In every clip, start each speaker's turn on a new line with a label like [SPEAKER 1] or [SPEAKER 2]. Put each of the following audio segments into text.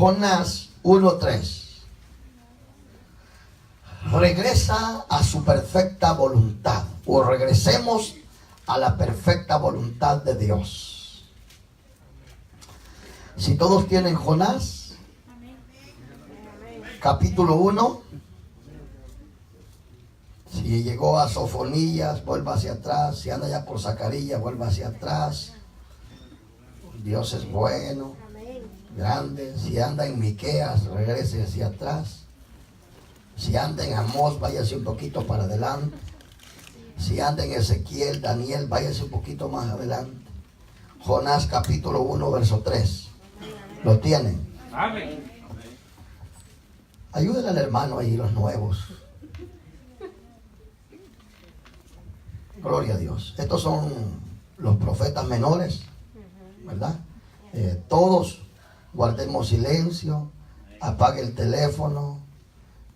[SPEAKER 1] Jonás 1:3. Regresa a su perfecta voluntad, o regresemos a la perfecta voluntad de Dios. Si todos tienen Jonás, capítulo 1. Si llegó a Sofonías, vuelva hacia atrás. Si anda ya por Zacarías, vuelva hacia atrás. Dios es bueno, grande. Si anda en Miqueas, regrese hacia atrás. Si anda en Amós, váyase un poquito para adelante. Si anda en Ezequiel, Daniel, váyase un poquito más adelante. Jonás capítulo 1, verso 3. ¿Lo tienen?
[SPEAKER 2] Amén.
[SPEAKER 1] Ayúdenle al hermano ahí, los nuevos. Gloria a Dios. Estos son los profetas menores, ¿verdad? Todos guardemos silencio, apague el teléfono,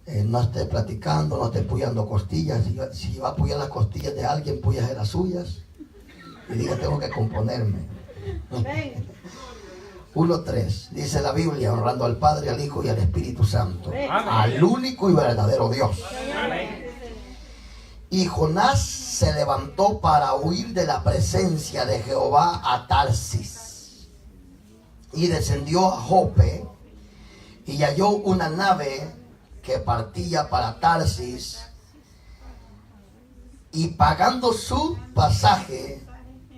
[SPEAKER 1] no esté platicando, no esté puyando costillas. Si va a puyar las costillas de alguien, puyas las suyas y diga: tengo que componerme. 1:3 dice la Biblia, honrando al Padre, al Hijo y al Espíritu Santo, al único y verdadero Dios.
[SPEAKER 2] Amén.
[SPEAKER 1] Y Jonás se levantó para huir de la presencia de Jehová a Tarsis, y descendió a Jope, y halló una nave que partía para Tarsis, y pagando su pasaje,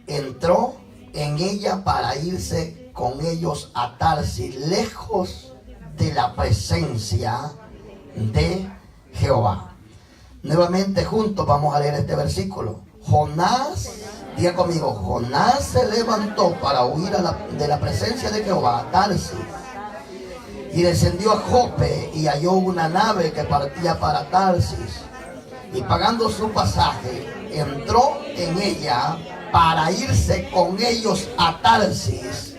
[SPEAKER 1] entró en ella para irse con ellos a Tarsis, lejos de la presencia de Jehová. Nuevamente juntos vamos a leer este versículo. Jonás, diga conmigo, Jonás se levantó para huir de la presencia de Jehová a Tarsis, y descendió a Jope, y halló una nave que partía para Tarsis, y pagando su pasaje, entró en ella para irse con ellos a Tarsis.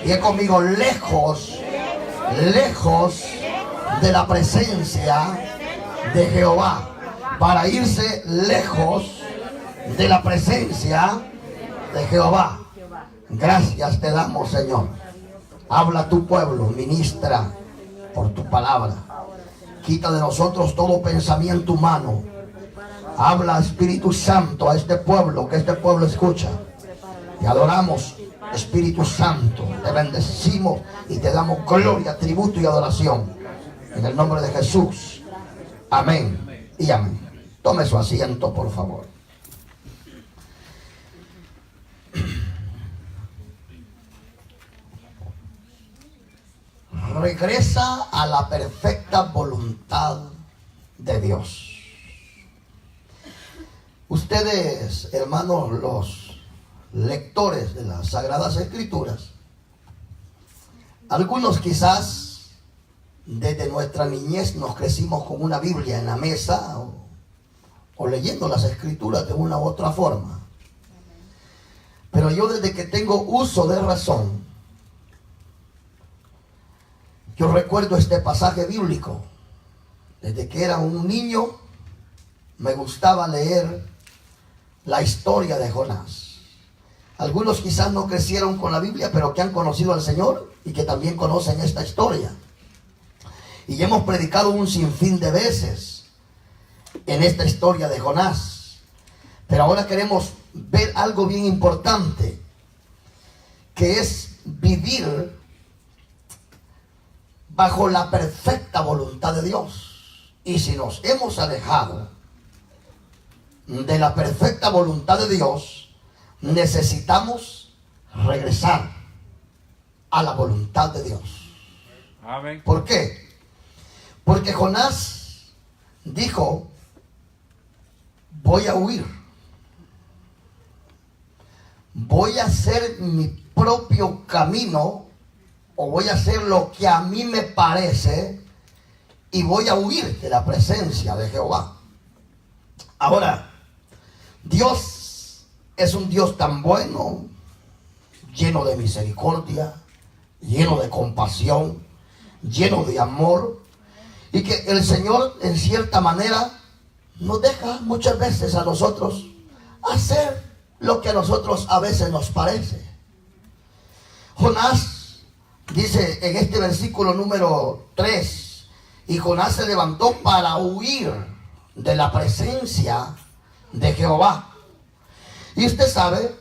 [SPEAKER 1] Diga conmigo, lejos de la presencia de Jehová. Para irse lejos de la presencia de Jehová. Gracias te damos, Señor. Habla a tu pueblo, ministra por tu palabra. Quita de nosotros todo pensamiento humano. Habla, Espíritu Santo, a este pueblo, que este pueblo escucha. Te adoramos, Espíritu Santo. Te bendecimos y te damos gloria, tributo y adoración. En el nombre de Jesús. Amén y amén. Tome su asiento, por favor. Regresa a la perfecta voluntad de Dios. Ustedes, hermanos, los lectores de las Sagradas Escrituras, algunos quizás desde nuestra niñez nos crecimos con una Biblia en la mesa o leyendo las Escrituras de una u otra forma. Pero yo, desde que tengo uso de razón, yo recuerdo este pasaje bíblico. Desde que era un niño me gustaba leer la historia de Jonás. Algunos quizás no crecieron con la Biblia, pero que han conocido al Señor y que también conocen esta historia. Y hemos predicado un sinfín de veces en esta historia de Jonás. Pero ahora queremos ver algo bien importante, que es vivir bajo la perfecta voluntad de Dios. Y si nos hemos alejado de la perfecta voluntad de Dios, necesitamos regresar a la voluntad de Dios.
[SPEAKER 2] Amén.
[SPEAKER 1] ¿Por qué? Porque Jonás dijo: voy a huir, voy a hacer mi propio camino, o voy a hacer lo que a mí me parece, y voy a huir de la presencia de Jehová. Ahora, Dios es un Dios tan bueno, lleno de misericordia, lleno de compasión, lleno de amor, y que el Señor, en cierta manera, nos deja muchas veces a nosotros hacer lo que a nosotros a veces nos parece. Jonás Dice en este versículo número 3, y Jonás se levantó para huir de la presencia de Jehová. Y usted sabe,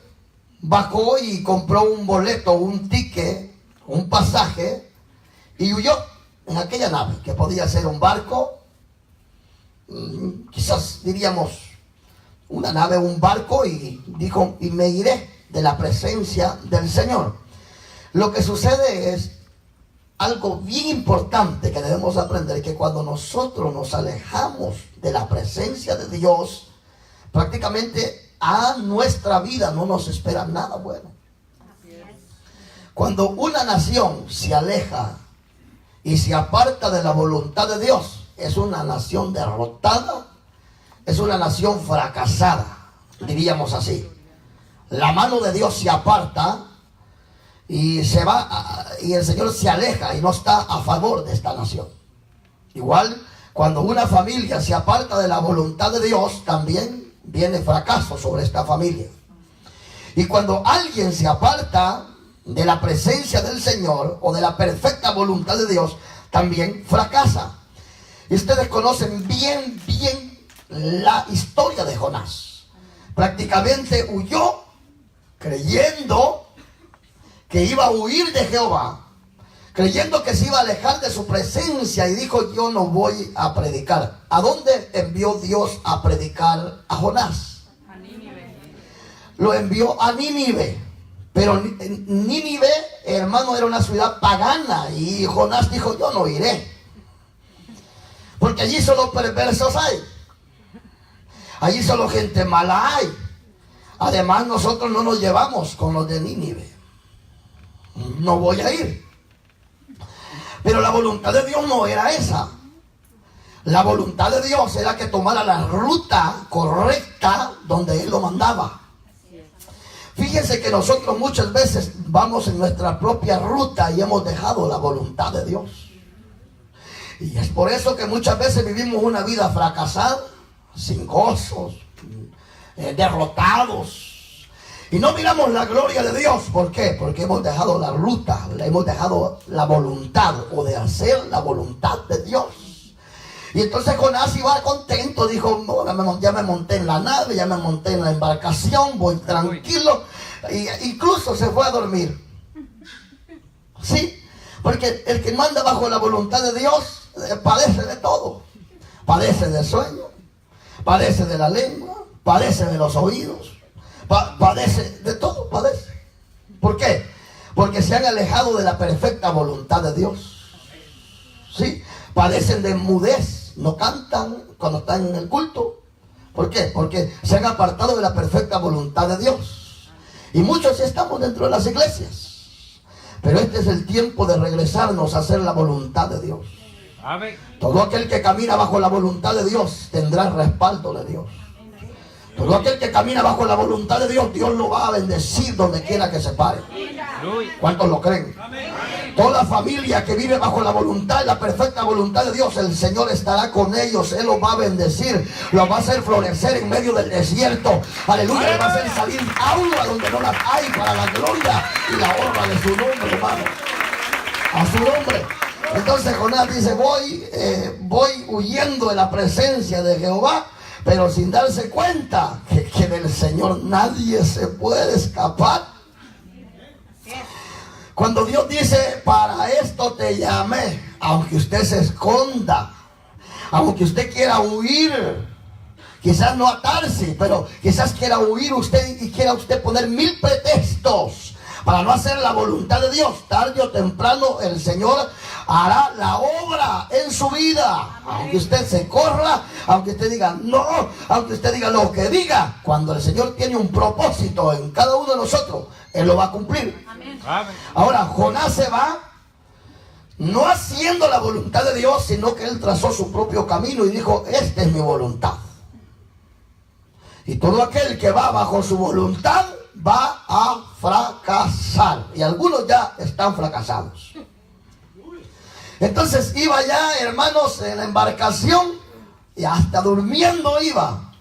[SPEAKER 1] bajó y compró un boleto, un ticket, un pasaje, y huyó en aquella nave, que podía ser un barco, quizás diríamos una nave, un barco, y dijo, y me iré de la presencia del Señor. Lo que sucede es algo bien importante que debemos aprender, que cuando nosotros nos alejamos de la presencia de Dios, prácticamente a nuestra vida no nos espera nada bueno. Cuando una nación se aleja y se aparta de la voluntad de Dios, es una nación derrotada, es una nación fracasada, diríamos así. La mano de Dios se aparta y se va, y el Señor se aleja y no está a favor de esta nación. Igual, cuando una familia se aparta de la voluntad de Dios, también viene fracaso sobre esta familia. Y cuando alguien se aparta de la presencia del Señor o de la perfecta voluntad de Dios, también fracasa. Y ustedes conocen bien la historia de Jonás. Prácticamente huyó creyendo que iba a huir de Jehová, creyendo que se iba a alejar de su presencia, y dijo, yo no voy a predicar. ¿A dónde envió Dios a predicar a Jonás?
[SPEAKER 3] A Nínive.
[SPEAKER 1] Lo envió a Nínive. Pero Nínive, hermano, era una ciudad pagana, y Jonás dijo, yo no iré, porque allí solo perversos hay, allí solo gente mala hay. Además, nosotros no nos llevamos con los de Nínive, no voy a ir. Pero la voluntad de Dios no era esa. La voluntad de Dios era que tomara la ruta correcta donde Él lo mandaba. Fíjense que nosotros muchas veces vamos en nuestra propia ruta y hemos dejado la voluntad de Dios. Y es por eso que muchas veces vivimos una vida fracasada, sin gozos, derrotados. Y no miramos la gloria de Dios. ¿Por qué? Porque hemos dejado la ruta, hemos dejado la voluntad, o de hacer la voluntad de Dios. Y entonces Jonás iba contento, dijo, no, ya me monté en la nave, ya me monté en la embarcación, voy tranquilo. Y incluso se fue a dormir. Sí, porque el que no anda bajo la voluntad de Dios padece de todo. Padece del sueño, padece de la lengua, padece de los oídos, padece de todo, padece. ¿Por qué? Porque se han alejado de la perfecta voluntad de Dios. ¿Sí? Padecen de mudez, no cantan cuando están en el culto. ¿Por qué? Porque se han apartado de la perfecta voluntad de Dios. Y muchos estamos dentro de las iglesias, pero este es el tiempo de regresarnos a hacer la voluntad de Dios.
[SPEAKER 2] Amén.
[SPEAKER 1] Todo aquel que camina bajo la voluntad de Dios tendrá el respaldo de Dios. Todo aquel que camina bajo la voluntad de Dios, Dios lo va a bendecir donde quiera que se pare. ¿Cuántos lo creen? Toda familia que vive bajo la voluntad, la perfecta voluntad de Dios, el Señor estará con ellos. Él los va a bendecir, los va a hacer florecer en medio del desierto. Aleluya, le va a hacer salir agua donde no las hay, para la gloria y la honra de su nombre, hermano. A su nombre. Entonces Jonás dice, voy huyendo de la presencia de Jehová, pero sin darse cuenta que del Señor nadie se puede escapar. Cuando Dios dice, para esto te llamé, aunque usted se esconda, aunque usted quiera huir, quizás no atarse, pero quizás quiera huir usted y quiera usted poner 1000 pretextos para no hacer la voluntad de Dios, tarde o temprano el Señor hará la obra en su vida. Aunque usted se corra, aunque usted diga no, aunque usted diga lo que diga, cuando el Señor tiene un propósito en cada uno de nosotros, Él lo va a cumplir.
[SPEAKER 2] Amén.
[SPEAKER 1] Ahora Jonás se va, no haciendo la voluntad de Dios, sino que él trazó su propio camino y dijo, esta es mi voluntad. Y todo aquel que va bajo su voluntad va a fracasar. Y algunos ya están fracasados. Entonces iba ya, hermanos, en la embarcación y hasta durmiendo iba.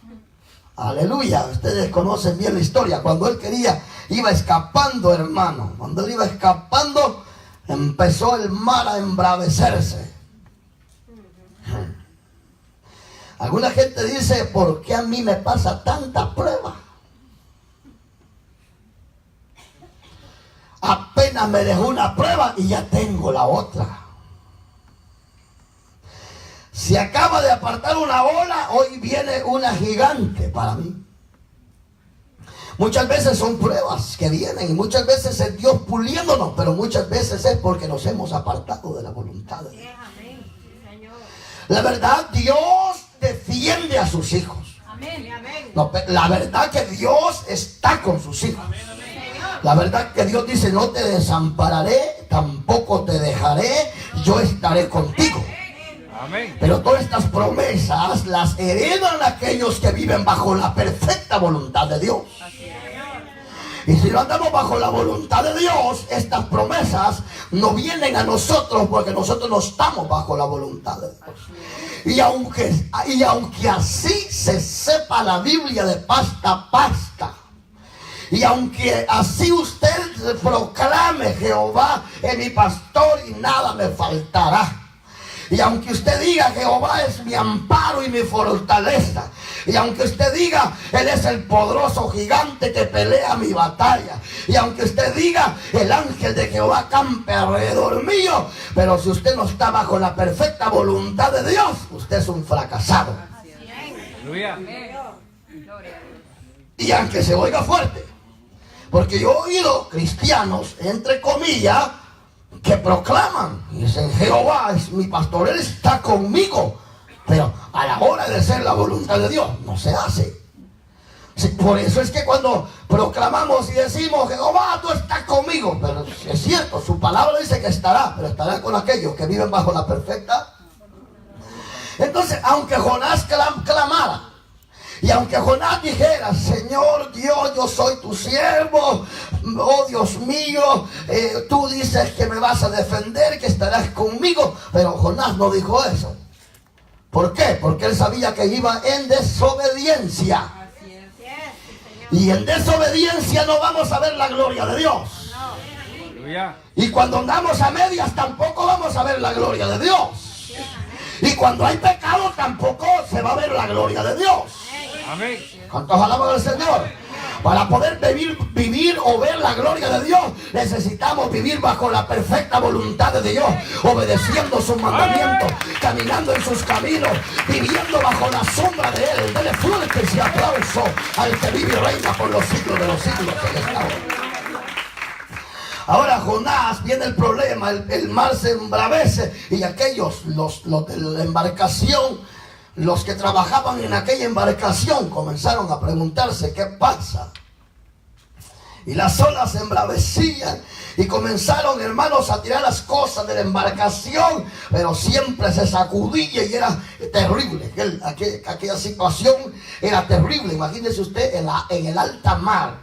[SPEAKER 1] Aleluya, ustedes conocen bien la historia. Cuando él quería, iba escapando, hermano. Cuando él iba escapando, empezó el mar a embravecerse. Alguna gente dice, ¿por qué a mí me pasa tanta prueba? Apenas me dejó una prueba y ya tengo la otra. Se acaba de apartar una ola, hoy viene una gigante para mí. Muchas veces son pruebas que vienen y muchas veces es Dios puliéndonos, pero muchas veces es porque nos hemos apartado de la voluntad de Dios. La verdad, Dios defiende a sus hijos. No, la verdad que Dios está con sus hijos. La verdad que Dios dice, no te desampararé, tampoco te dejaré, yo estaré contigo.
[SPEAKER 2] Amén.
[SPEAKER 1] Pero todas estas promesas las heredan aquellos que viven bajo la perfecta voluntad de Dios. Y si no andamos bajo la voluntad de Dios, estas promesas no vienen a nosotros porque nosotros no estamos bajo la voluntad de Dios. Y aunque así se sepa la Biblia de pasta a pasta, y aunque así usted proclame, Jehová es mi pastor y nada me faltará. Y aunque usted diga, Jehová es mi amparo y mi fortaleza. Y aunque usted diga, Él es el poderoso gigante que pelea mi batalla. Y aunque usted diga, el ángel de Jehová campe alrededor mío. Pero si usted no está bajo la perfecta voluntad de Dios, usted es un fracasado.
[SPEAKER 2] Aleluya.
[SPEAKER 1] Y aunque se oiga fuerte, porque yo he oído cristianos, entre comillas, que proclaman y dicen, Jehová es mi pastor, Él está conmigo, pero a la hora de hacer la voluntad de Dios no se hace. Sí, por eso es que cuando proclamamos y decimos, Jehová tú estás conmigo, pero es cierto, su palabra dice que estará, pero estará con aquellos que viven bajo la perfecta. Entonces, aunque Jonás clamara, y aunque Jonás dijera, Señor Dios, yo soy tu siervo, oh Dios mío, tú dices que me vas a defender, que estarás conmigo, pero Jonás no dijo eso. ¿Por qué? Porque él sabía que iba en desobediencia. Y en desobediencia no vamos a ver la gloria de Dios. Y cuando andamos a medias tampoco vamos a ver la gloria de Dios. Y cuando hay pecado tampoco se va a ver la gloria de Dios.
[SPEAKER 2] Amén.
[SPEAKER 1] ¿Cuántos alaban al Señor? Para poder vivir o ver la gloria de Dios, necesitamos vivir bajo la perfecta voluntad de Dios, obedeciendo sus mandamientos, caminando en sus caminos, viviendo bajo la sombra de Él. Dele fuerte ese aplauso al que vive y reina por los siglos de los siglos en esta hora. Ahora Jonás, viene el problema, el mar se embravece y aquellos, los de la embarcación, los que trabajaban en aquella embarcación comenzaron a preguntarse qué pasa. Y las olas se embravecían y comenzaron, hermanos, a tirar las cosas de la embarcación, pero siempre se sacudía y era terrible. Aquella situación era terrible. Imagínese usted en el alta mar,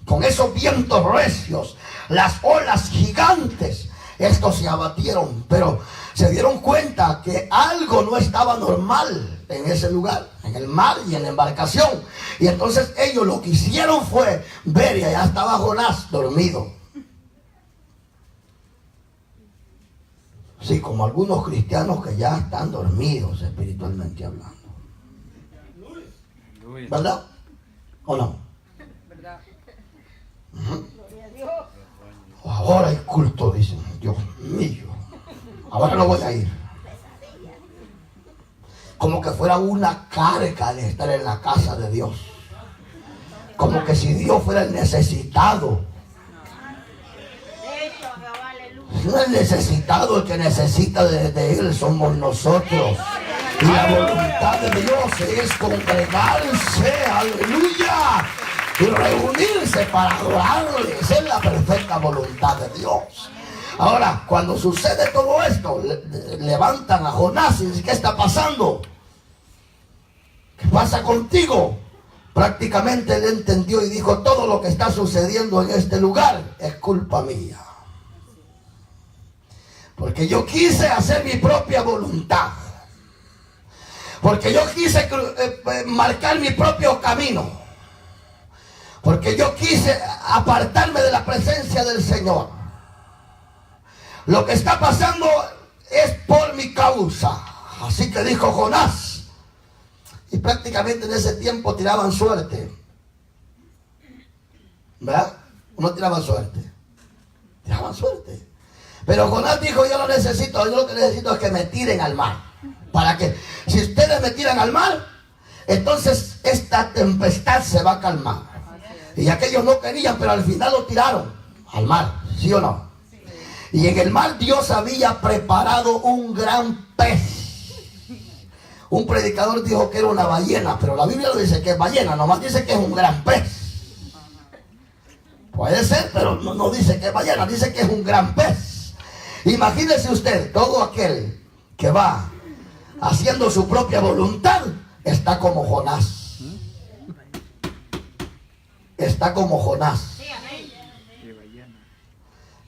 [SPEAKER 1] con esos vientos recios, las olas gigantes. Estos se abatieron, pero se dieron cuenta que algo no estaba normal en ese lugar, en el mar y en la embarcación. Y entonces ellos lo que hicieron fue ver, y allá estaba Jonás dormido. Sí, como algunos cristianos que ya están dormidos espiritualmente hablando. ¿Verdad? ¿O no?
[SPEAKER 3] ¿Verdad?
[SPEAKER 1] Ahora hay culto, dicen. Dios mío. Ahora no voy a ir. Como que fuera una carga el estar en la casa de Dios. Como que si Dios fuera el necesitado. No el necesitado, el que necesita de Él somos nosotros. Y la voluntad de Dios es congregarse, aleluya, y reunirse para adorarle. Esa es la perfecta voluntad de Dios. Ahora, cuando sucede todo esto, levantan a Jonás y dicen, ¿qué está pasando? ¿Qué pasa contigo? Prácticamente él entendió y dijo, todo lo que está sucediendo en este lugar es culpa mía. Porque yo quise hacer mi propia voluntad. Porque yo quise marcar mi propio camino. Porque yo quise apartarme de la presencia del Señor. lo que está pasando es por mi causa. Así que dijo Jonás. Y prácticamente en ese tiempo tiraban suerte. ¿Verdad? No tiraban suerte. Tiraban suerte. Pero Jonás dijo, yo no necesito, yo lo que necesito es que me tiren al mar. Para que, si ustedes me tiran al mar, entonces esta tempestad se va a calmar. Y aquellos no querían, pero al final lo tiraron al mar, ¿sí o no? Y en el mar Dios había preparado un gran pez. Un predicador dijo que era una ballena, pero la Biblia no dice que es ballena, nomás dice que es un gran pez. Puede ser, pero no dice que es ballena, dice que es un gran pez. Imagínese usted, todo aquel que va haciendo su propia voluntad está como Jonás. Está como Jonás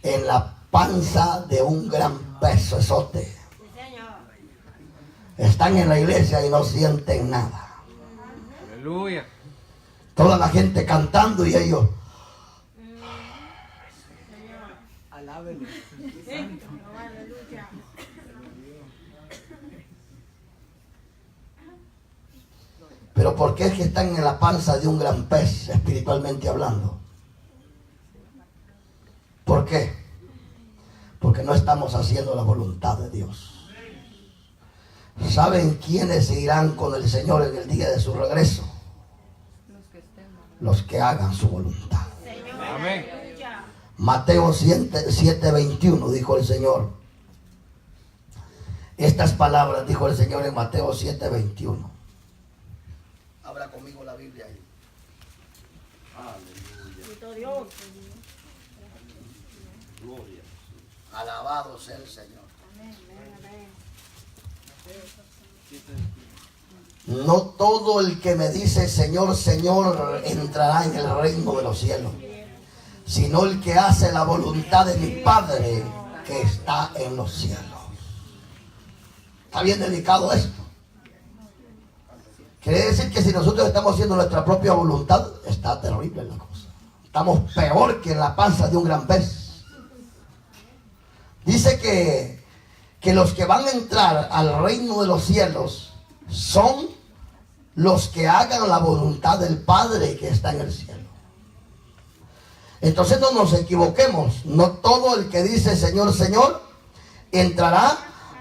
[SPEAKER 1] en la panza de un gran pezote. Están en la iglesia y no sienten nada.
[SPEAKER 2] Aleluya.
[SPEAKER 1] Toda la gente cantando y ellos. Pero ¿por qué es que están en la panza de un gran pez, espiritualmente hablando? ¿Por qué? Porque no estamos haciendo la voluntad de Dios. ¿Saben quiénes se irán con el Señor en el día de su regreso? Los que hagan su voluntad.
[SPEAKER 2] Amén.
[SPEAKER 1] Mateo 7:21 dijo el Señor. Estas palabras dijo el Señor en Mateo 7:21. Abra conmigo la Biblia ahí. Aleluya. Gloria. Alabado sea el Señor. No todo el que me dice Señor, Señor entrará en el reino de los cielos, sino el que hace la voluntad de mi Padre que está en los cielos. ¿Está bien delicado esto? Quiere decir que si nosotros estamos haciendo nuestra propia voluntad, está terrible la cosa. Estamos peor que en la panza de un gran pez. Dice que los que van a entrar al reino de los cielos son los que hagan la voluntad del Padre que está en el cielo. Entonces no nos equivoquemos. No todo el que dice Señor, Señor entrará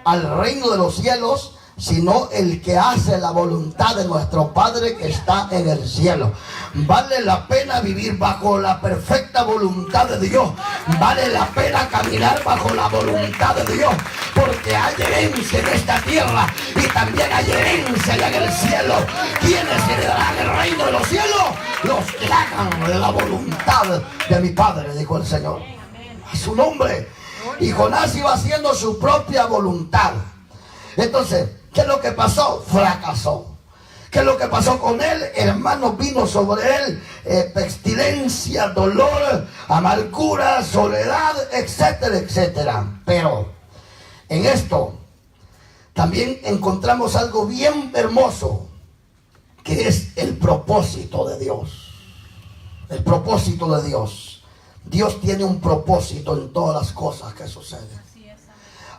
[SPEAKER 1] al reino de los cielos, sino el que hace la voluntad de nuestro Padre que está en el cielo. Vale la pena vivir bajo la perfecta voluntad de Dios. Vale la pena caminar bajo la voluntad de Dios, porque hay herencia en esta tierra y también hay herencia en el cielo. ¿Quiénes heredarán el reino de los cielos? Los que hagan la voluntad de mi Padre, dijo el Señor. A su nombre. Y Jonás iba haciendo su propia voluntad. Entonces, ¿qué es lo que pasó? Fracasó. ¿Qué es lo que pasó con él? Hermanos, vino sobre él pestilencia, dolor, amargura, soledad, etcétera, etcétera. Pero en esto también encontramos algo bien hermoso, que es el propósito de Dios. El propósito de Dios. Dios tiene un propósito en todas las cosas que suceden.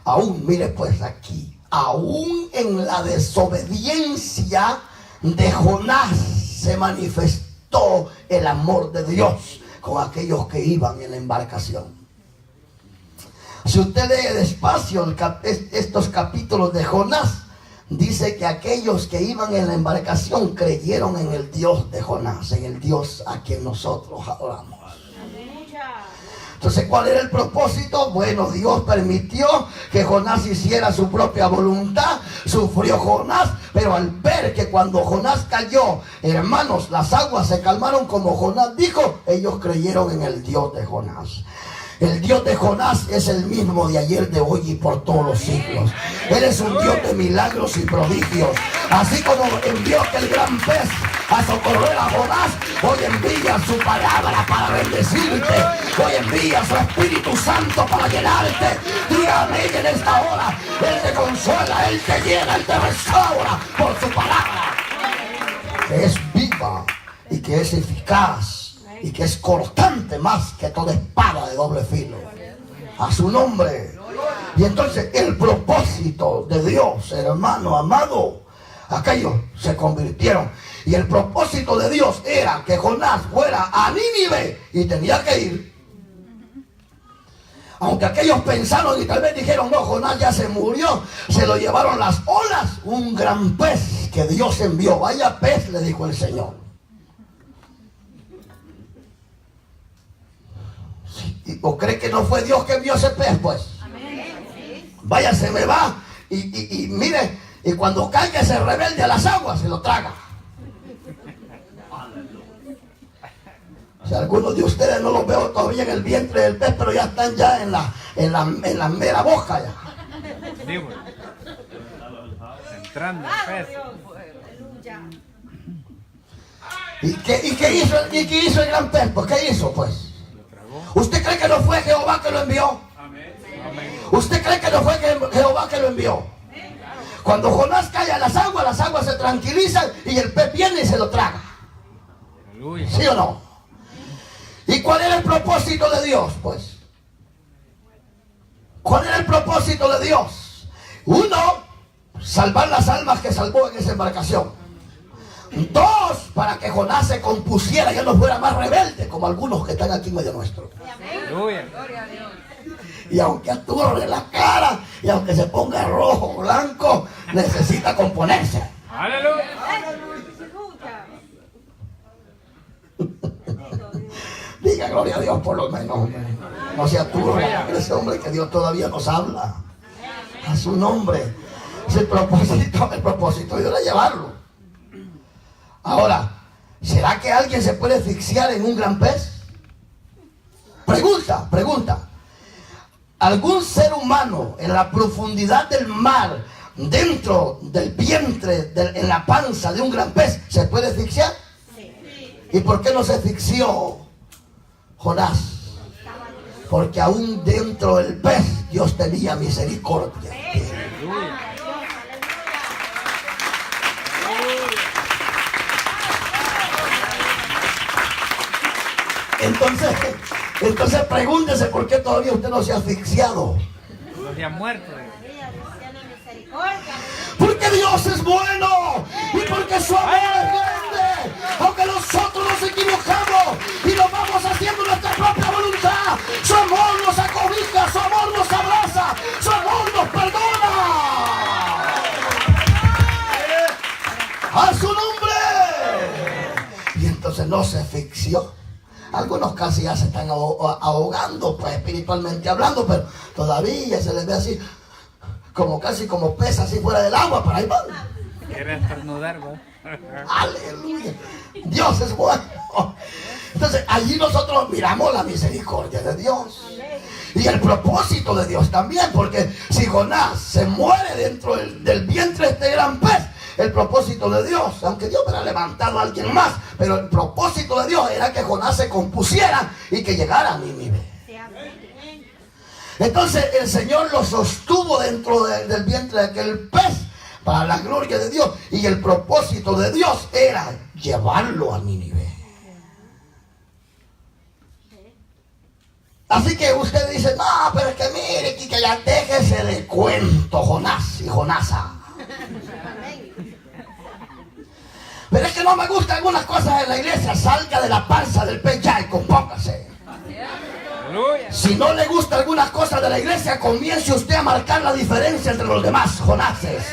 [SPEAKER 1] Aún, mire pues aquí, aún en la desobediencia de Jonás se manifestó el amor de Dios con aquellos que iban en la embarcación. Si usted lee despacio estos capítulos de Jonás, dice que aquellos que iban en la embarcación creyeron en el Dios de Jonás, en el Dios a quien nosotros adoramos. Entonces, ¿cuál era el propósito? Bueno, Dios permitió que Jonás hiciera su propia voluntad. Sufrió Jonás, pero al ver que cuando Jonás cayó, hermanos, las aguas se calmaron como Jonás dijo, ellos creyeron en el Dios de Jonás. El Dios de Jonás es el mismo de ayer, de hoy y por todos los siglos. Él es un Dios de milagros y prodigios. Así como envió aquel gran pez a socorrer a Jonás, hoy envía su palabra para bendecirte. Hoy envía su Espíritu Santo para llenarte. Dígame que en esta hora Él te consuela, Él te llena, Él te restaura por su palabra, que es viva y que es eficaz y que es cortante más que toda espada de doble filo. A su nombre. Y entonces el propósito de Dios, hermano amado, aquellos se convirtieron. Y el propósito de Dios era que Jonás fuera a Nínive y tenía que ir. Aunque aquellos pensaron y tal vez dijeron, no, Jonás ya se murió, se lo llevaron las olas. Un gran pez que Dios envió. Vaya pez, le dijo el Señor. Sí, ¿o cree que no fue Dios que envió ese pez? Pues vaya, se me va y mire, y cuando caiga ese rebelde a las aguas, se lo traga. O sea, algunos de ustedes no los veo todavía en el vientre del pez, pero ya están ya en la mera boca ya.
[SPEAKER 2] Entrando el pez.
[SPEAKER 1] ¿Y qué hizo el gran pez? Pues ¿qué hizo pues? ¿Usted cree que no fue Jehová que lo envió? ¿Usted cree que no fue Jehová que lo envió? Cuando Jonás cae a las aguas se tranquilizan y el pez viene y se lo traga. ¿Sí o no? ¿Y cuál era el propósito de Dios? Pues, ¿cuál era el propósito de Dios? Uno, salvar las almas que salvó en esa embarcación. Dos, para que Jonás se compusiera y ya no fuera más rebelde como algunos que están aquí en medio nuestro. Y aunque aturre la cara y aunque se ponga rojo o blanco, necesita componerse.
[SPEAKER 2] ¡Aleluya!
[SPEAKER 1] Diga gloria a Dios por lo menos. No se aturre ese hombre que Dios todavía nos habla. A su nombre. Es el propósito de Dios es llevarlo. Ahora, ¿será que alguien se puede asfixiar en un gran pez? Pregunta. ¿Algún ser humano en la profundidad del mar, dentro del vientre, en la panza de un gran pez, se puede asfixiar? ¿Y por qué no se asfixió Jonás? Porque aún dentro del pez Dios tenía misericordia. Entonces pregúntese por qué todavía usted no se ha asfixiado.
[SPEAKER 2] No se ha muerto.
[SPEAKER 1] Porque Dios es bueno y porque su amor es grande. Aunque nosotros nos equivocamos y nos vamos haciendo nuestra propia voluntad, su amor nos acobija, su amor nos abraza, su amor nos perdona. ¡A su nombre! Y entonces no se asfixió. Algunos casi ya se están ahogando, pues espiritualmente hablando, pero todavía se les ve así, casi como pez así fuera del agua, pero ahí van.
[SPEAKER 2] Quiere estornudar, ¿no?
[SPEAKER 1] Aleluya. Dios es bueno. Entonces allí nosotros miramos la misericordia de Dios. Y el propósito de Dios también, porque si Jonás se muere dentro del vientre de este gran pez, el propósito de Dios, aunque Dios hubiera levantado a alguien más, pero el propósito de Dios era que Jonás se compusiera y que llegara a Nínive. Entonces el Señor lo sostuvo dentro del vientre de aquel pez para la gloria de Dios, y el propósito de Dios era llevarlo a Nínive. Así que usted dice, no, pero es que mire, que ya déjese de cuento, Jonás y Jonasa. Pero es que no me gustan algunas cosas en la iglesia. Salga de la panza del pez ya y compóngase. Si no le gusta algunas cosas de la iglesia, comience usted a marcar la diferencia entre los demás Jonases.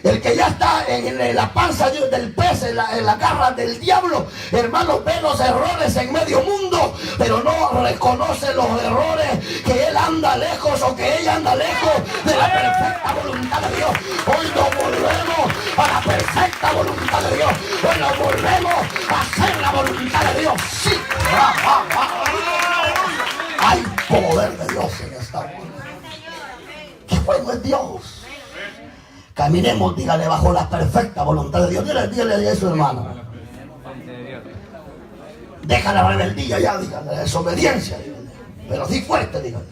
[SPEAKER 1] El que ya está en la panza del pez, en la garra del diablo, hermano, ve los errores en medio mundo, pero no reconoce los errores, que él anda lejos o que ella anda lejos de la perfecta voluntad de Dios. Hoy nos volvemos a la perfecta voluntad de Dios. Hoy nos volvemos a hacer la voluntad de Dios. Sí. Hay poder de Dios en esta hora. Qué bueno es Dios. Caminemos, dígale, bajo la perfecta voluntad de Dios. Dígale a su hermano. Deja la rebeldía ya, dígale, la desobediencia, dígale. Pero sí fuerte, dígale.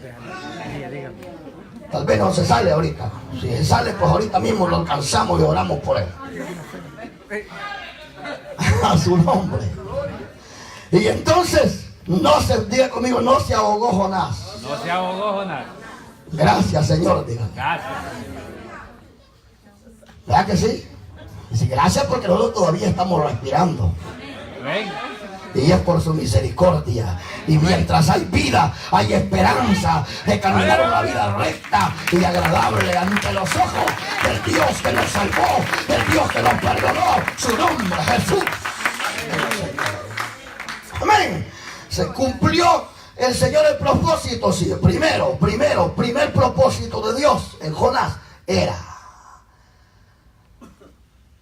[SPEAKER 1] Tal vez no se sale ahorita. Si se sale, pues ahorita mismo lo alcanzamos y oramos por él. A su nombre. Y entonces, Diga conmigo, no se ahogó Jonás.
[SPEAKER 2] No se ahogó Jonás.
[SPEAKER 1] Gracias, Señor, diga.
[SPEAKER 2] Gracias.
[SPEAKER 1] ¿Verdad que sí? Dice, gracias porque nosotros todavía estamos respirando.
[SPEAKER 2] Amén.
[SPEAKER 1] Y es por su misericordia. Y mientras hay vida, hay esperanza de caminar una vida recta y agradable ante los ojos del Dios que nos salvó, del Dios que nos perdonó. Su nombre, Jesús. Amén. Se cumplió el Señor el propósito. Sí, primer propósito de Dios en Jonás era: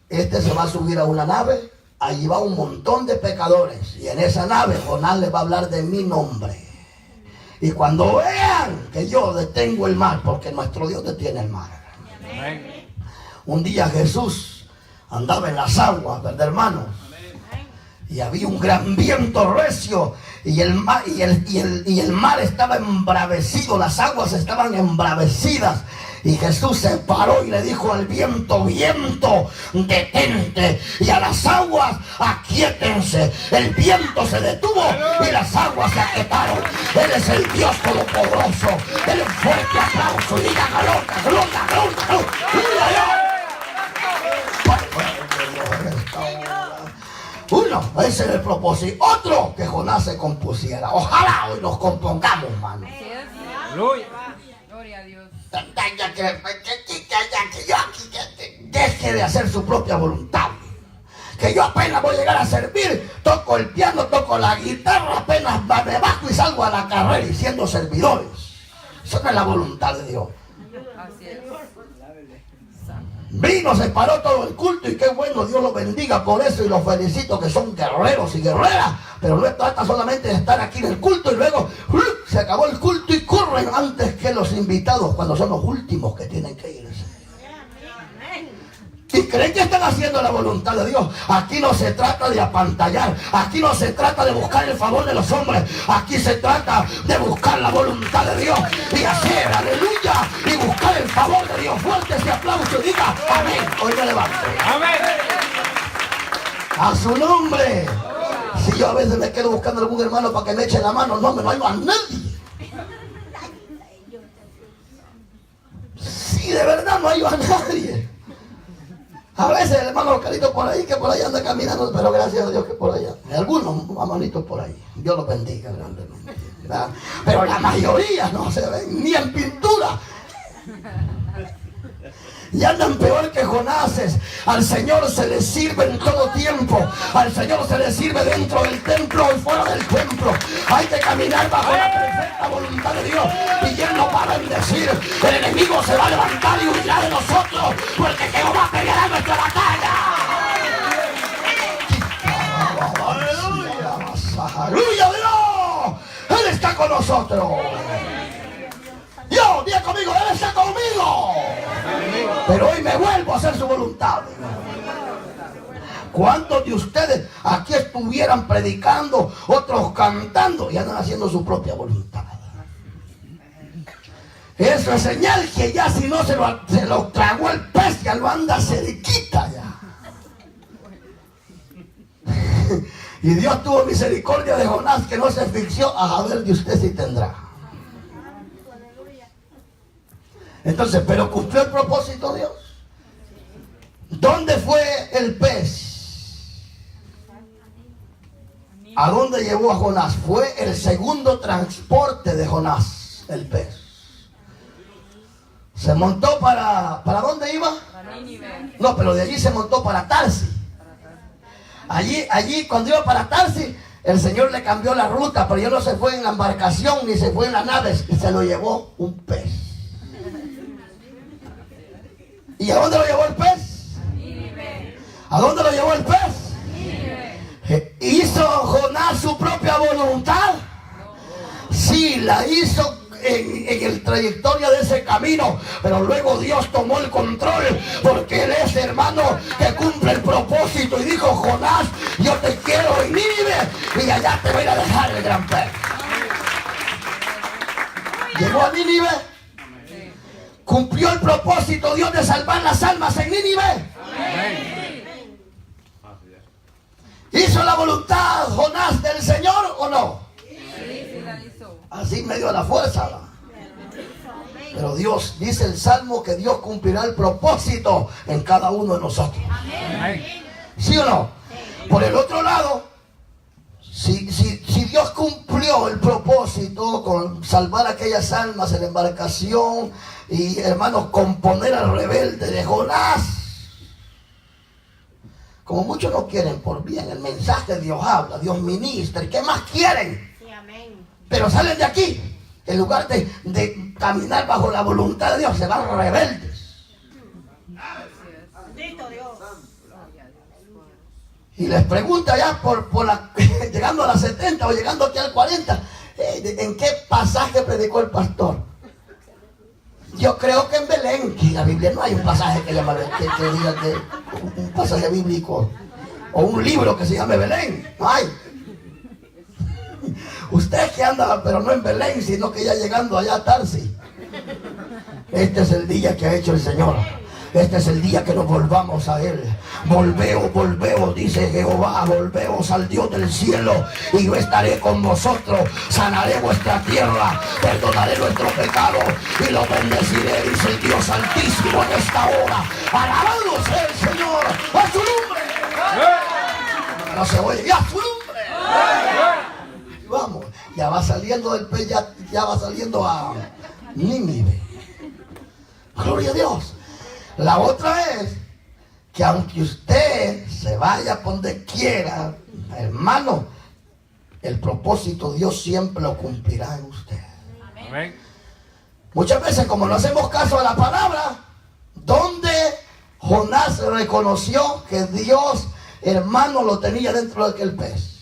[SPEAKER 1] este se va a subir a una nave. Allí va un montón de pecadores. Y en esa nave Jonás les va a hablar de mi nombre. Y cuando vean que yo detengo el mar, porque nuestro Dios detiene el mar.
[SPEAKER 2] Amén.
[SPEAKER 1] Un día Jesús andaba en las aguas, ¿verdad, hermanos? Y había un gran viento recio. Y el mar estaba embravecido. Las aguas estaban embravecidas. Y Jesús se paró y le dijo al viento: viento, detente, y a las aguas, aquíétense. El viento se detuvo y las aguas se aquietaron. Él es el Dios Todopoderoso. Denle un fuerte aplauso y diga: uno, ese es el propósito. Otro, que Jonás se compusiera. Ojalá hoy nos compongamos, hermano.
[SPEAKER 2] Aleluya.
[SPEAKER 3] Gloria a Dios.
[SPEAKER 1] Deje de hacer su propia voluntad. Que yo apenas voy a llegar a servir, toco el piano, toco la guitarra, apenas me bajo y salgo a la carrera y siendo servidores. Eso no es la voluntad de Dios.
[SPEAKER 3] Así es.
[SPEAKER 1] Vino, se paró todo el culto y qué bueno, Dios los bendiga por eso y los felicito, que son guerreros y guerreras. Pero no trata solamente de estar aquí en el culto y luego se acabó el culto y corren antes que los invitados cuando son los últimos que tienen que irse. Y creen que están haciendo la voluntad de Dios. Aquí no se trata de apantallar, aquí no se trata de buscar el favor de los hombres, aquí se trata de buscar la voluntad de Dios y hacer aleluya y buscar el favor de Dios. Fuerte ese aplauso y diga amén. Hoy me levanto.
[SPEAKER 2] Amén.
[SPEAKER 1] A su nombre. Si yo a veces me quedo buscando algún hermano para que me eche la mano, no hay más nadie. Si de verdad no hay más nadie. A veces el hermano Oscarito por ahí, que por ahí anda caminando, pero gracias a Dios que por allá. Algunos hermanitos por ahí. Dios los bendiga grandemente, ¿verdad? Pero la mayoría no se ven ni en pintura. Y andan peor que Jonases. Al Señor se le sirve en todo tiempo. Al Señor se le sirve dentro del templo y fuera del templo. Hay que caminar bajo la perfecta voluntad de Dios. Y Él nos va a bendecir. El enemigo se va a levantar y huirá de nosotros, porque Jehová peleará nuestra batalla. ¡Aleluya! Dios! Él está con nosotros. Dios, diga conmigo, Él está conmigo. Pero hoy me vuelvo a hacer su voluntad. ¿Cuántos de ustedes aquí estuvieran predicando, otros cantando y andan haciendo su propia voluntad? Eso es señal que ya si no se lo tragó el pez, ya lo anda cerquita ya. Y Dios tuvo misericordia de Jonás, que no se asfixió. A ver de usted si tendrá. Entonces, pero cumplió el propósito Dios. ¿Dónde fue el pez? ¿A dónde llevó a Jonás? Fue el segundo transporte de Jonás, el pez. Se montó ¿para dónde iba? No, pero de allí se montó para Tarsis. Allí cuando iba para Tarsis, el Señor le cambió la ruta, pero ya no se fue en la embarcación ni se fue en la nave, y se lo llevó un pez. ¿Y a dónde lo llevó el pez? ¿A dónde lo llevó el pez? ¿Hizo Jonás su propia voluntad? Sí, la hizo en el trayectoria de ese camino, pero luego Dios tomó el control, porque Él es, hermano, que cumple el propósito, y dijo: Jonás, yo te quiero en Nínive y allá te voy a dejar el gran pez. Llegó a Nínive. ¿Cumplió el propósito Dios de salvar las almas en Nínive? ¿Hizo la voluntad Jonás del Señor o no? así medio a la fuerza, ¿va? Pero Dios, dice el Salmo, que Dios cumplirá el propósito en cada uno de nosotros.
[SPEAKER 2] Amén.
[SPEAKER 1] ¿Sí o no? Por el otro lado, si Dios cumplió el propósito con salvar aquellas almas en la embarcación y, hermanos, componer al rebelde de Jonás, como muchos no quieren por bien, el mensaje de Dios habla, Dios ministra, ¿y qué más quieren?
[SPEAKER 4] Sí, amén.
[SPEAKER 1] Pero salen de aquí, en lugar de caminar bajo la voluntad de Dios, se van rebeldes.
[SPEAKER 4] Bendito Dios.
[SPEAKER 1] Y les pregunta ya llegando a las 70 o llegando aquí al 40, ¿en qué pasaje predicó el pastor? Yo creo que en Belén, que en la Biblia no hay un pasaje que diga que un pasaje bíblico o un libro que se llame Belén, no hay. Usted que anda, pero no en Belén, sino que ya llegando allá a Tarsis. Este es el día que ha hecho el Señor. Este es el día que nos volvamos a Él. Volveos, dice Jehová, volveos al Dios del cielo, y yo estaré con vosotros, sanaré vuestra tierra, perdonaré nuestros pecados y los bendeciré, dice el Dios Altísimo en esta hora. Alabado sea el Señor, a su nombre. No se oye, ya, a su nombre. Vamos, ya va saliendo del pez, ya va saliendo a Nínive. Gloria a Dios. La otra es que aunque usted se vaya por donde quiera, hermano, el propósito Dios siempre lo cumplirá en usted.
[SPEAKER 2] Amén.
[SPEAKER 1] Muchas veces, como no hacemos caso a la palabra, donde Jonás reconoció que Dios, hermano, lo tenía dentro de aquel pez.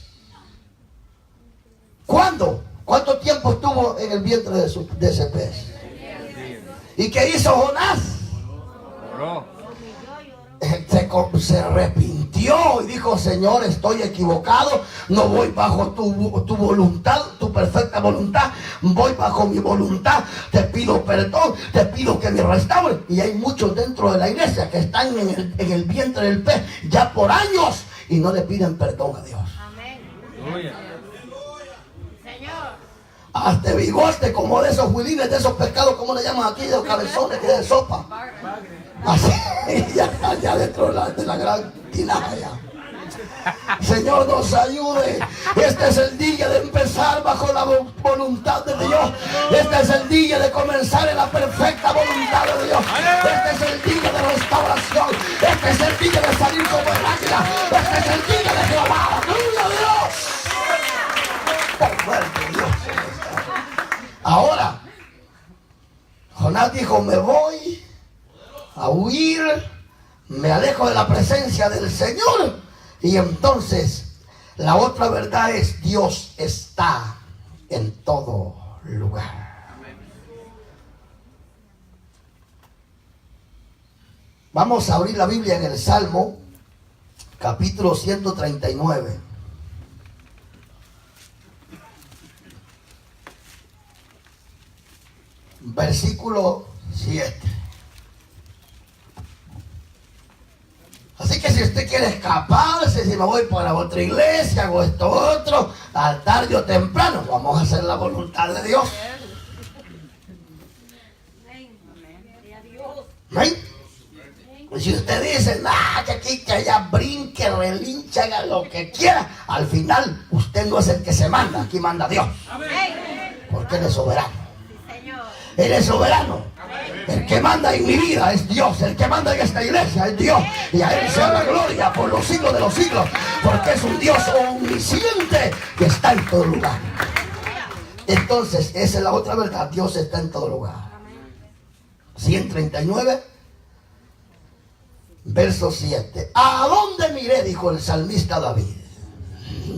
[SPEAKER 1] ¿Cuándo? ¿Cuánto tiempo estuvo en el vientre de ese pez? ¿Y qué hizo Jonás?
[SPEAKER 2] Oró.
[SPEAKER 1] Se arrepintió y dijo: Señor, estoy equivocado, no voy bajo tu voluntad, tu perfecta voluntad, voy bajo mi voluntad, te pido perdón, te pido que me restaures. Y hay muchos dentro de la iglesia que están en el vientre del pez ya por años y no le piden perdón a Dios.
[SPEAKER 4] Amén.
[SPEAKER 2] Aleluya.
[SPEAKER 4] Señor.
[SPEAKER 1] Hasta bigote, como de esos huilines, de esos pescados, como le llaman aquí, de los cabezones que de sopa. Así, ya dentro de la gran tinaja ya. Señor, nos ayude. Este es el día de empezar bajo la voluntad de Dios. Este es el día de comenzar en la perfecta voluntad de Dios. Este es el día de restauración. Este es el día de salir como el águila. Este es el día de Jehová. ¡Gloria a Dios! ¡Por fuerte Dios! Ahora, Jonás dijo: me voy a huir, me alejo de la presencia del Señor. Y entonces la otra verdad es: Dios está en todo lugar. Vamos a abrir la Biblia en el Salmo capítulo 139. Versículo 7. Así que si usted quiere escaparse, si me voy para otra iglesia, hago esto otro, al tarde o temprano, vamos a hacer la voluntad de Dios. ¿Amén? Y si usted dice: que aquí, que allá, brinque, relinche, haga lo que quiera, al final usted no es el que se manda, aquí manda Dios. Porque Él es soberano. Él es soberano. El que manda en mi vida es Dios. El que manda en esta iglesia es Dios. Y a Él sea la gloria por los siglos de los siglos. Porque es un Dios omnisciente que está en todo lugar. Entonces, esa es la otra verdad. Dios está en todo lugar. 139, verso 7. ¿A dónde miré? Dijo el salmista David.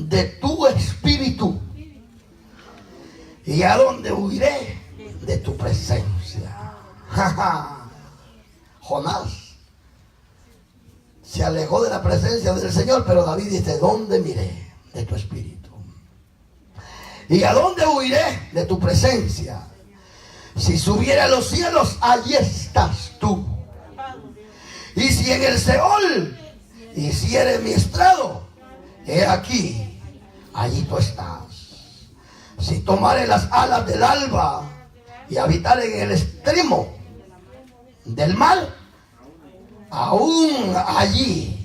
[SPEAKER 1] De tu espíritu. ¿Y a dónde huiré? De tu presencia. Jonás se alejó de la presencia del Señor, pero David dice: ¿dónde miré? De tu espíritu. ¿Y a dónde huiré? De tu presencia. Si subiera a los cielos, allí estás tú. Y si en el Seol hiciere mi estrado, he aquí, allí tú estás. Si tomare las alas del alba y habitar en el extremo del mar, aún allí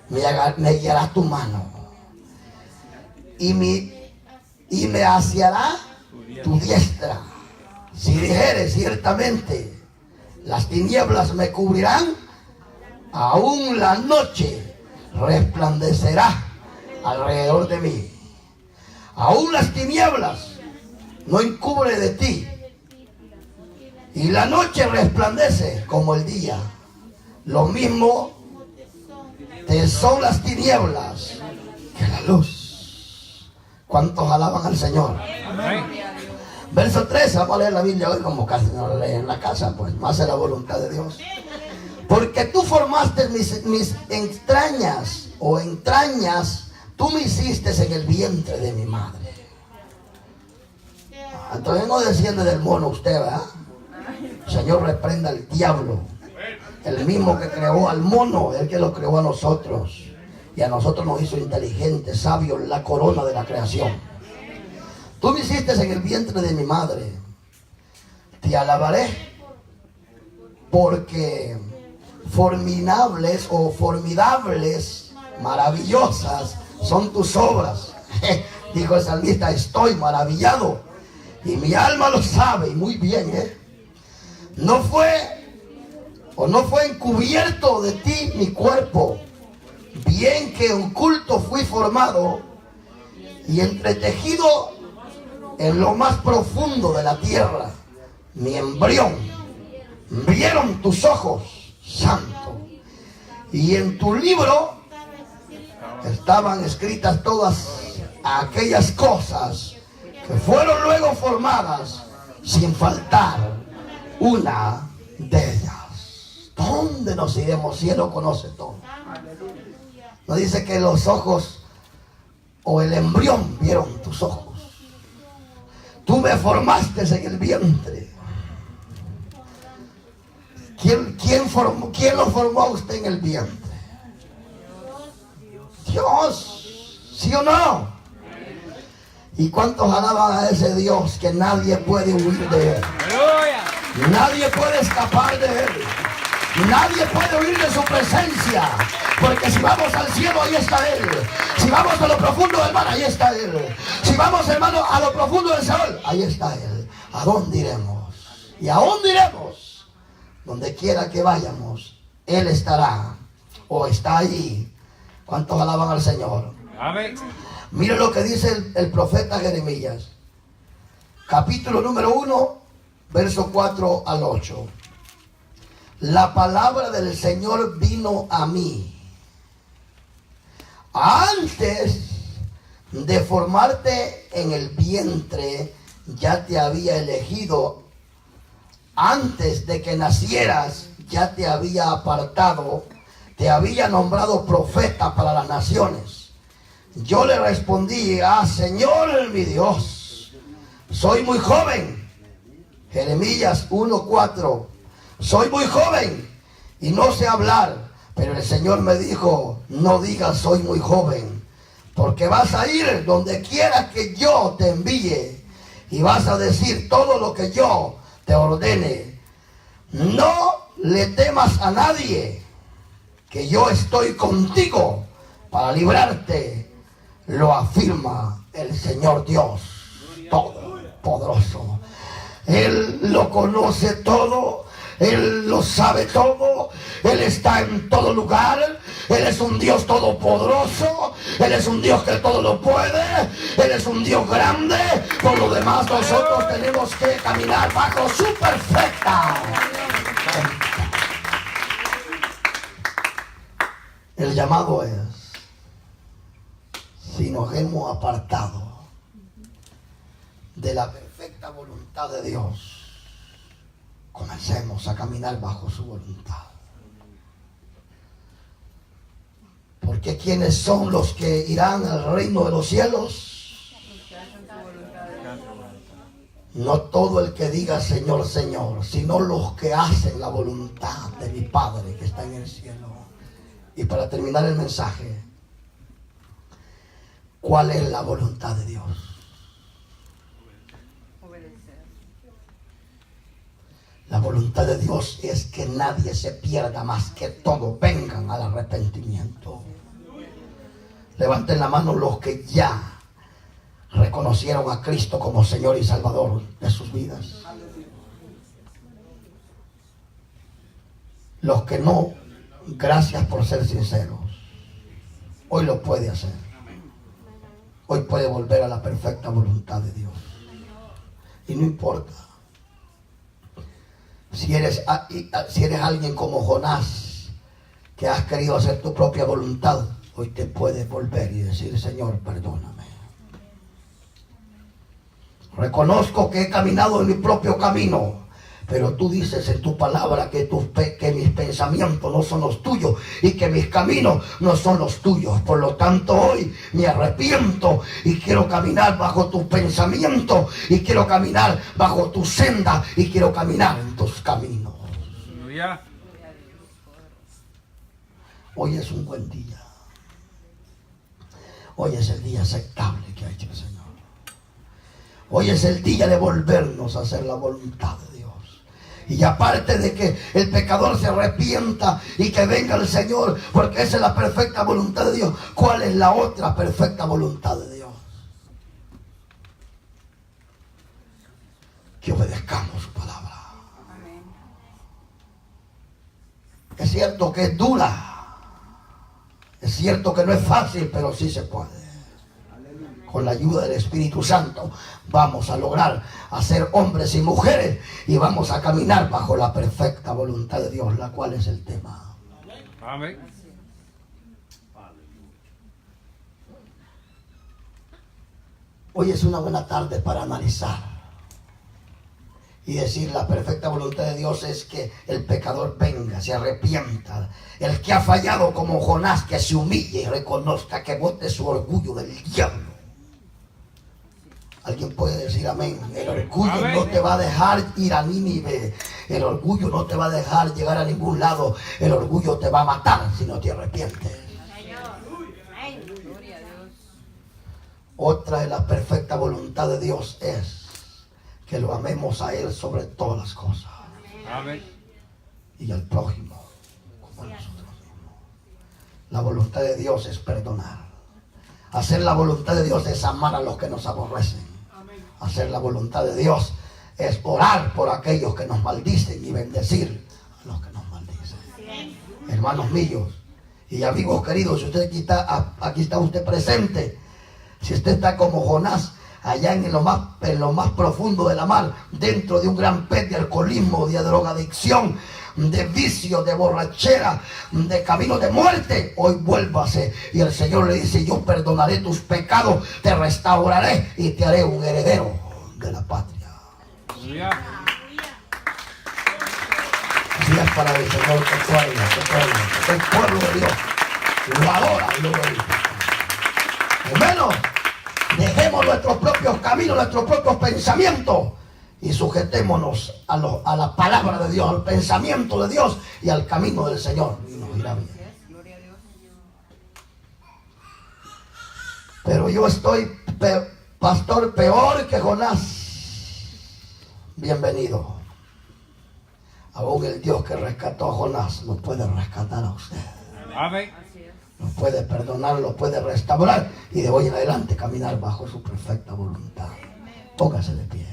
[SPEAKER 1] me guiará tu mano y me asiará tu diestra. Si dijere ciertamente las tinieblas me cubrirán, aún la noche resplandecerá alrededor de mí. Aún las tinieblas no encubre de ti, y la noche resplandece como el día. Lo mismo te son las tinieblas que la luz. ¿Cuántos alaban al Señor?
[SPEAKER 2] Amén.
[SPEAKER 1] Verso 13, vamos a leer la Biblia hoy como casi no la leen en la casa, pues más es la voluntad de Dios. Porque tú formaste mis entrañas o entrañas, tú me hiciste en el vientre de mi madre. Entonces no desciende del mono usted, ¿verdad? Señor, reprenda al diablo. El mismo que creó al mono, el que lo creó a nosotros. Y a nosotros nos hizo inteligentes, sabios, la corona de la creación. Tú me hiciste en el vientre de mi madre. Te alabaré, porque formidables, maravillosas son tus obras. Dijo el salmista, estoy maravillado. Y mi alma lo sabe, y muy bien, No fue encubierto de ti mi cuerpo, bien que oculto fui formado y entretejido en lo más profundo de la tierra. Mi embrión vieron tus ojos, santo, y en tu libro estaban escritas todas aquellas cosas que fueron luego formadas, sin faltar una de ellas. ¿Dónde nos iremos si Él lo conoce todo? No dice que los ojos o el embrión vieron tus ojos. Tú me formaste en el vientre. ¿Quién lo formó a usted en el vientre? Dios. ¿Sí o no? ¿Y cuántos alaban a ese Dios que nadie puede huir de Él?
[SPEAKER 2] Aleluya.
[SPEAKER 1] Nadie puede escapar de Él. Nadie puede huir de su presencia. Porque si vamos al cielo, ahí está Él. Si vamos a lo profundo del mar, ahí está Él. Si vamos, hermano, a lo profundo del sol, ahí está Él. ¿A dónde iremos? ¿Y a dónde iremos? Donde quiera que vayamos, Él estará o está allí. ¿Cuántos alaban al Señor?
[SPEAKER 2] Amén.
[SPEAKER 1] Mire lo que dice el profeta Jeremías. Capítulo número 1, verso 4 al 8. La palabra del Señor vino a mí. Antes de formarte en el vientre, ya te había elegido. Antes de que nacieras, ya te había apartado. Te había nombrado profeta para las naciones. Yo le respondí, Señor mi Dios, soy muy joven. Jeremías 1:4. Soy muy joven y no sé hablar. Pero el Señor me dijo, no digas soy muy joven, porque vas a ir donde quiera que yo te envíe y vas a decir todo lo que yo te ordene. No le temas a nadie, que yo estoy contigo para librarte. Lo afirma el Señor Dios Todopoderoso. Él lo conoce todo. Él lo sabe todo. Él está en todo lugar. Él es un Dios todopoderoso. Él es un Dios que todo lo puede. Él es un Dios grande. Por lo demás, nosotros tenemos que caminar bajo su perfecta. El llamado es: si nos hemos apartado de la perfecta voluntad de Dios, comencemos a caminar bajo su voluntad. Porque ¿quiénes son los que irán al reino de los cielos? No todo el que diga Señor, Señor, sino los que hacen la voluntad de mi Padre que está en el cielo. Y para terminar el mensaje, ¿cuál es la voluntad de Dios? La voluntad de Dios es que nadie se pierda, más que todos vengan al arrepentimiento. Levanten la mano los que ya reconocieron a Cristo como Señor y Salvador de sus vidas. Los que no, gracias por ser sinceros. Hoy lo puede hacer. Hoy puede volver a la perfecta voluntad de Dios. Y no importa si eres alguien como Jonás, que has querido hacer tu propia voluntad. Hoy te puedes volver y decir: Señor, perdóname. Reconozco que he caminado en mi propio camino, pero tú dices en tu palabra que mis pensamientos no son los tuyos y que mis caminos no son los tuyos. Por lo tanto, hoy me arrepiento y quiero caminar bajo tus pensamientos y quiero caminar bajo tu senda y quiero caminar en tus caminos.
[SPEAKER 2] Aleluya.
[SPEAKER 1] Hoy es un buen día. Hoy es el día aceptable que ha hecho el Señor. Hoy es el día de volvernos a hacer la voluntad de Dios. Y aparte de que el pecador se arrepienta y que venga el Señor, porque esa es la perfecta voluntad de Dios. ¿Cuál es la otra perfecta voluntad de Dios? Que obedezcamos su palabra. Es cierto que es dura. Es cierto que no es fácil, pero sí se puede. Con la ayuda del Espíritu Santo vamos a lograr hacer hombres y mujeres y vamos a caminar bajo la perfecta voluntad de Dios, la cual es el tema.
[SPEAKER 2] Amén.
[SPEAKER 1] Hoy es una buena tarde para analizar y decir: la perfecta voluntad de Dios es que el pecador venga, se arrepienta. El que ha fallado como Jonás, que se humille y reconozca, que bote su orgullo del diablo. Alguien puede decir amén. El orgullo no te va a dejar ir a Nínive. El orgullo no te va a dejar llegar a ningún lado. El orgullo te va a matar si no te arrepientes. Otra de la perfecta voluntad de Dios es que lo amemos a Él sobre todas las cosas.
[SPEAKER 2] Amén.
[SPEAKER 1] Y al prójimo como a nosotros mismos. La voluntad de Dios es perdonar. Hacer la voluntad de Dios es amar a los que nos aborrecen. Hacer la voluntad de Dios es orar por aquellos que nos maldicen y bendecir a los que nos maldicen. Hermanos míos y amigos queridos, si usted aquí está usted presente, si usted está como Jonás, allá en lo más profundo de la mar, dentro de un gran pez de alcoholismo, de drogadicción, de vicio, de borrachera, de camino de muerte, hoy vuélvase. Y el Señor le dice: yo perdonaré tus pecados, te restauraré y te haré un heredero de la patria.
[SPEAKER 2] Aleluya.
[SPEAKER 1] Así es para el Señor que el pueblo de Dios lo adora y lo glorifica. Hermanos, dejemos nuestros propios caminos, nuestros propios pensamientos y sujetémonos a la palabra de Dios, al pensamiento de Dios y al camino del Señor, y nos irá bien. Pero yo estoy, pastor, peor que Jonás. Bienvenido. Aún el Dios que rescató a Jonás lo puede rescatar a usted.
[SPEAKER 2] Amén.
[SPEAKER 1] Lo puede perdonar, lo puede restaurar y de hoy en adelante caminar bajo su perfecta voluntad. Póngase de pie.